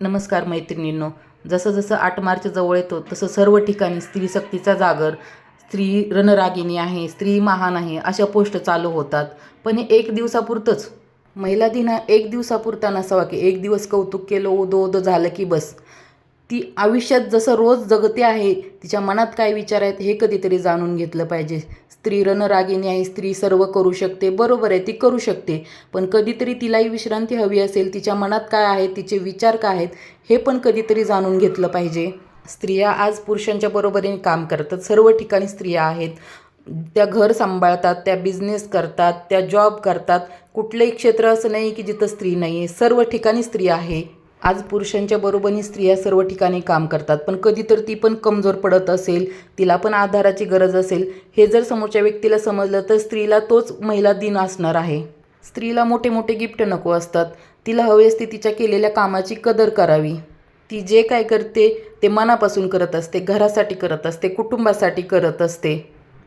नमस्कार मैत्रिणींनो. जसं जसं 8 मार्च जवळ येतो तसं सर्व ठिकाणी स्त्री सक्तीचा जागर, स्त्री रणरागिणी आहे, स्त्री महान आहे अशा पोस्ट चालू होतात. पण हे एक दिवसापुरतंच. महिला दिन हा एक दिवसापुरता नसावा की एक दिवस कौतुक केलं, उदो उदो झालं की बस. ती आयुष्यात जसं रोज जगते आहे, तिच्या मनात काय विचार आहेत हे कधीतरी जाणून घेतलं पाहिजे. स्त्री रणरागिणी आहे, स्त्री सर्व करू शकते, बरोबर आहे, ती करू शकते. पण कधीतरी तिलाही विश्रांती हवी असेल, तिच्या मनात काय आहे, तिचे विचार काय आहेत हे पण कधीतरी जाणून घेतलं पाहिजे. स्त्रिया आज पुरुषांच्या बरोबरीने काम करतात. सर्व ठिकाणी स्त्रिया आहेत. त्या घर सांभाळतात, त्या बिझनेस करतात, त्या जॉब करतात. कुठलंही क्षेत्र असं नाही की जिथं स्त्री नाही आहे. सर्व ठिकाणी स्त्री आहे. आज पुरुषांच्या बरोबरीने स्त्रिया सर्व ठिकाणी काम करतात. पण कधी तर ती पण कमजोर पडत असेल, तिला पण आधाराची गरज असेल, हे जर समोरच्या व्यक्तीला समजलं तर स्त्रीला तोच महिला दिन असणार आहे. स्त्रीला मोठे मोठे गिफ्ट नको असतात. तिला हवे असते तिच्या केलेल्या कामाची कदर करावी. ती जे काय करते ते मनापासून करत असते, घरासाठी करत असते, कुटुंबासाठी करत असते.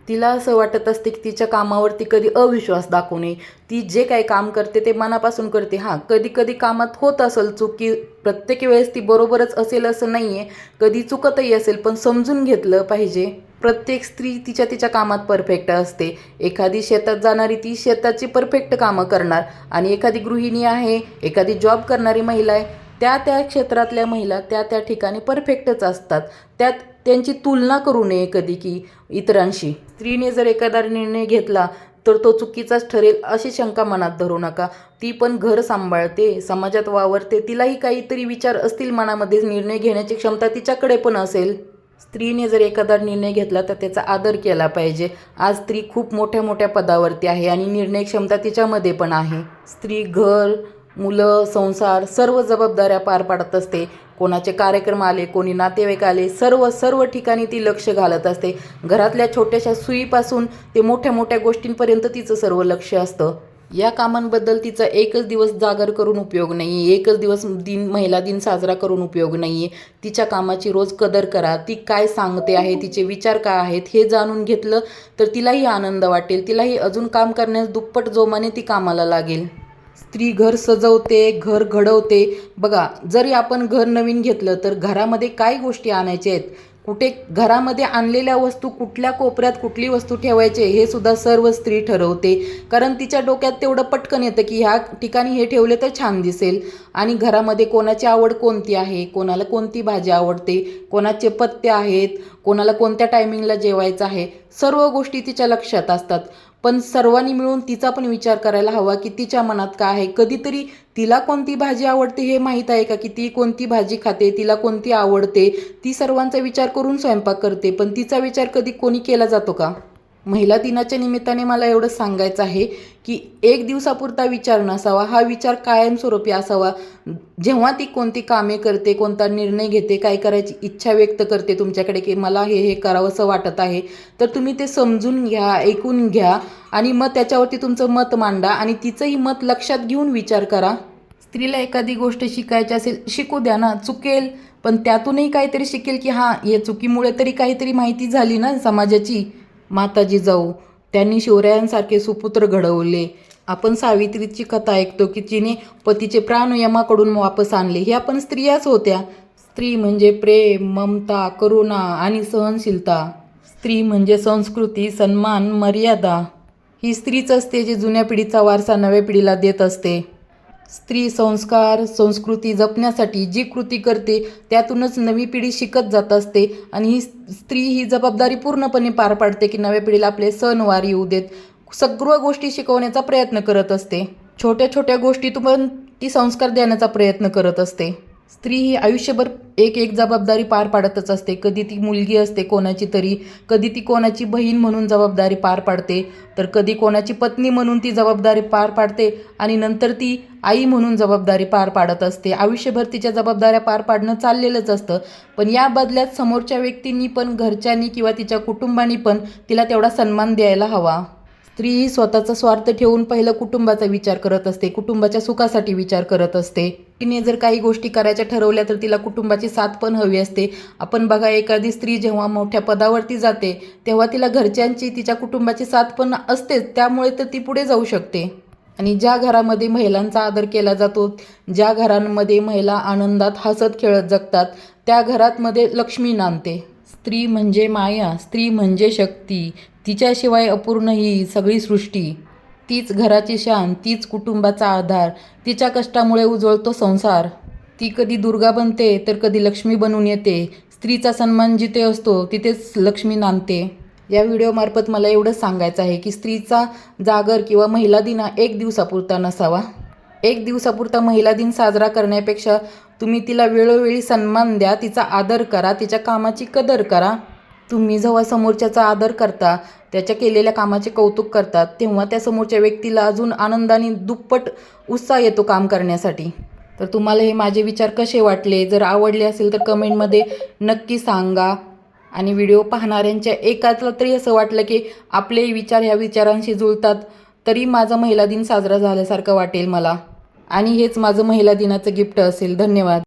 तिला असं वाटत असते की तिच्या कामावरती कधी अविश्वास दाखवू नये. ती जे काही काम करते ते मनापासून करते. हां, कधी कधी कामात होत असेल चूक, की प्रत्येक वेळेस ती बरोबरच असेल असं नाही आहे. कधी चुकतही असेल, पण समजून घेतलं पाहिजे. प्रत्येक स्त्री तिच्या तिच्या कामात परफेक्ट असते. एखादी शेतात जाणारी ती शेताची परफेक्ट कामं करणार आणि एखादी गृहिणी आहे, एखादी जॉब करणारी महिला आहे, त्या त्या क्षेत्रातल्या महिला त्या त्या ठिकाणी परफेक्टच असतात. त्यात त्यांची तुलना करू नये कधी की इतरांशी. स्त्रीने जर एखादा निर्णय घेतला तर तो चुकीचाच ठरेल अशी शंका मनात धरू नका. ती पण घर सांभाळते, समाजात वावरते, तिलाही काहीतरी विचार असतील मनामध्ये, निर्णय घेण्याची क्षमता तिच्याकडे पण असेल. स्त्रीने जर एखादा निर्णय घेतला तर त्याचा आदर केला पाहिजे. आज स्त्री खूप मोठ्या मोठ्या पदावरती आहे आणि निर्णय क्षमता तिच्यामध्ये पण आहे. स्त्री घर, मुलं, संसार सर्व जबाबदाऱ्या पार पाडत असते. कोणाचे कार्यक्रम आले, कोणी नातेवाईक आले, सर्व सर्व ठिकाणी ती लक्ष घालत असते. घरातल्या छोट्याशा सुईपासून ते मोठ्या मोठ्या गोष्टींपर्यंत तिचं सर्व लक्ष असतं. या कामांबद्दल तिचा एकच दिवस जागर करून उपयोग नाही आहे, एकच दिवस महिला दिन साजरा करून उपयोग नाही आहे. तिच्या कामाची रोज कदर करा. ती काय सांगते आहे, तिचे विचार काय आहेत हे जाणून घेतलं तर तिलाही आनंद वाटेल. तिलाही अजून काम करण्यास दुप्पट जोमाने ती कामाला लागेल. स्त्री घर सजवते, घर घडवते. बघा, जरी आपण घर नवीन घेतलं तर घरामध्ये काय गोष्टी आणायच्या आहेत, कुठे घरामध्ये आणलेल्या वस्तू कुठल्या कोपऱ्यात कुठली वस्तू ठेवायचे हे सुद्धा सर्व स्त्री ठरवते. कारण तिच्या डोक्यात तेवढं पटकन येतं की ह्या ठिकाणी हे ठेवले तर छान दिसेल. आणि घरामध्ये कोणाची आवड कोणती आहे, कोणाला कोणती भाजी आवडते, कोणाचे पथ्य आहेत, कोणाला कोणत्या टायमिंगला जेवायचं आहे, सर्व गोष्टी तिच्या लक्षात असतात. पण सर्वांनी मिळून तिचा पण विचार करायला हवा की तिच्या मनात काय आहे. कधीतरी तिला कोणती भाजी आवडते हे माहीत आहे का, की ती कोणती भाजी खाते, तिला कोणती आवडते. ती सर्वांचा विचार करून स्वयंपाक करते, पण तिचा विचार कधी कोणी केला जातो का? महिला दिनाच्या निमित्ताने मला एवढं सांगायचं आहे की एक दिवसापुरता विचार नसावा, हा विचार कायमस्वरूपी असावा. जेव्हा ती कोणती कामे करते, कोणता निर्णय घेते, काय करायची इच्छा व्यक्त करते तुमच्याकडे की मला हे हे करावंसं वाटत आहे, तर तुम्ही ते समजून घ्या, ऐकून घ्या आणि मग त्याच्यावरती तुमचं मत मांडा आणि तिचंही मत लक्षात घेऊन विचार करा. स्त्रीला एखादी गोष्ट शिकायची असेल, शिकू द्या ना. चुकेल पण त्यातूनही काहीतरी शिकेल की हां, या चुकीमुळे तरी काहीतरी माहिती झाली ना समाजाची. माता जिजाऊ, त्यांनी शिवरायांसारखे सुपुत्र घडवले. आपण सावित्रीची कथा ऐकतो की जिने पतीचे प्राण यमाकडून वापस आणले. ह्या पण स्त्रियाच होत्या. स्त्री म्हणजे प्रेम, ममता, करुणा आणि सहनशीलता. स्त्री म्हणजे संस्कृती, सन्मान, मर्यादा. ही स्त्रीच असते जी जुन्या पिढीचा वारसा नव्या पिढीला देत असते. स्त्री संस्कार, संस्कृती जपण्यासाठी जी कृती करते त्यातूनच नवी पिढी शिकत जात असते आणि ही स्त्री ही जबाबदारी पूर्णपणे पार पाडते की नव्या पिढीला आपले सणवार येऊ देत. सगळ्या गोष्टी शिकवण्याचा प्रयत्न करत असते. छोट्या छोट्या गोष्टीतून पण ती संस्कार देण्याचा प्रयत्न करत असते. स्त्री ही आयुष्यभर एक एक जबाबदारी पार पाडतच असते. कधी ती मुलगी असते कोणाची तरी, कधी ती कोणाची बहीण म्हणून जबाबदारी पार पाडते, तर कधी कोणाची पत्नी म्हणून ती जबाबदारी पार पाडते आणि नंतर ती आई म्हणून जबाबदारी पार पाडत असते. आयुष्यभर तिच्या जबाबदाऱ्या पार पाडणं चाललेलंच असतं. पण या बदल्यात समोरच्या व्यक्तींनी पण, घरच्यांनी किंवा तिच्या कुटुंबानी पण तिला तेवढा सन्मान द्यायला हवा. स्त्री ही स्वतःचा स्वार्थ ठेवून पहिलं कुटुंबाचा विचार करत असते, कुटुंबाच्या सुखासाठी विचार करत असते. तिने जर काही गोष्टी करायच्या ठरवल्या तर तिला कुटुंबाची साथ पण हवी असते. आपण बघा, एखादी स्त्री जेव्हा मोठ्या पदावरती जाते तेव्हा तिला घरच्यांची, तिच्या कुटुंबाची साथ पण असतेच. त्यामुळे तर ती पुढे जाऊ शकते. आणि ज्या घरामध्ये महिलांचा आदर केला जातो, ज्या घरांमध्ये महिला आनंदात हसत खेळत जगतात, त्या घरामध्ये लक्ष्मी नांदते. स्त्री म्हणजे माया, स्त्री म्हणजे शक्ती, तिच्याशिवाय अपूर्ण ही सगळी सृष्टी. तीच घराची शान, तीच कुटुंबाचा आधार, तिच्या कष्टामुळे उजळतो संसार. ती कधी दुर्गा बनते तर कधी लक्ष्मी बनून येते. स्त्रीचा सन्मान जिथे असतो तिथेच लक्ष्मी नांदते. या व्हिडिओमार्फत मला एवढंच सांगायचं आहे की स्त्रीचा जागर किंवा महिला दिन हा 1 दिवसापुरता नसावा. 1 दिवसापुरता महिला दिन साजरा करण्यापेक्षा तुम्ही तिला वेळोवेळी सन्मान द्या, तिचा आदर करा, तिच्या कामाची कदर करा. तुम्ही जेव्हा समोरच्याचा आदर करता, त्याच्या केलेल्या कामाचे कौतुक करतात, तेव्हा त्या समोरच्या व्यक्तीला अजून आनंदाने दुप्पट उत्साह येतो काम करण्यासाठी. तर तुम्हाला हे माझे विचार कसे वाटले? जर आवडले असेल तर कमेंटमध्ये नक्की सांगा. आणि व्हिडिओ पाहणाऱ्यांच्या एकाला तरी असं वाटलं की आपले विचार ह्या विचारांशी जुळतात, तरी माझा महिला दिन साजरा झाल्यासारखं वाटेल मला. आणि हेच माझं महिला दिनाचं गिफ्ट असेल. धन्यवाद.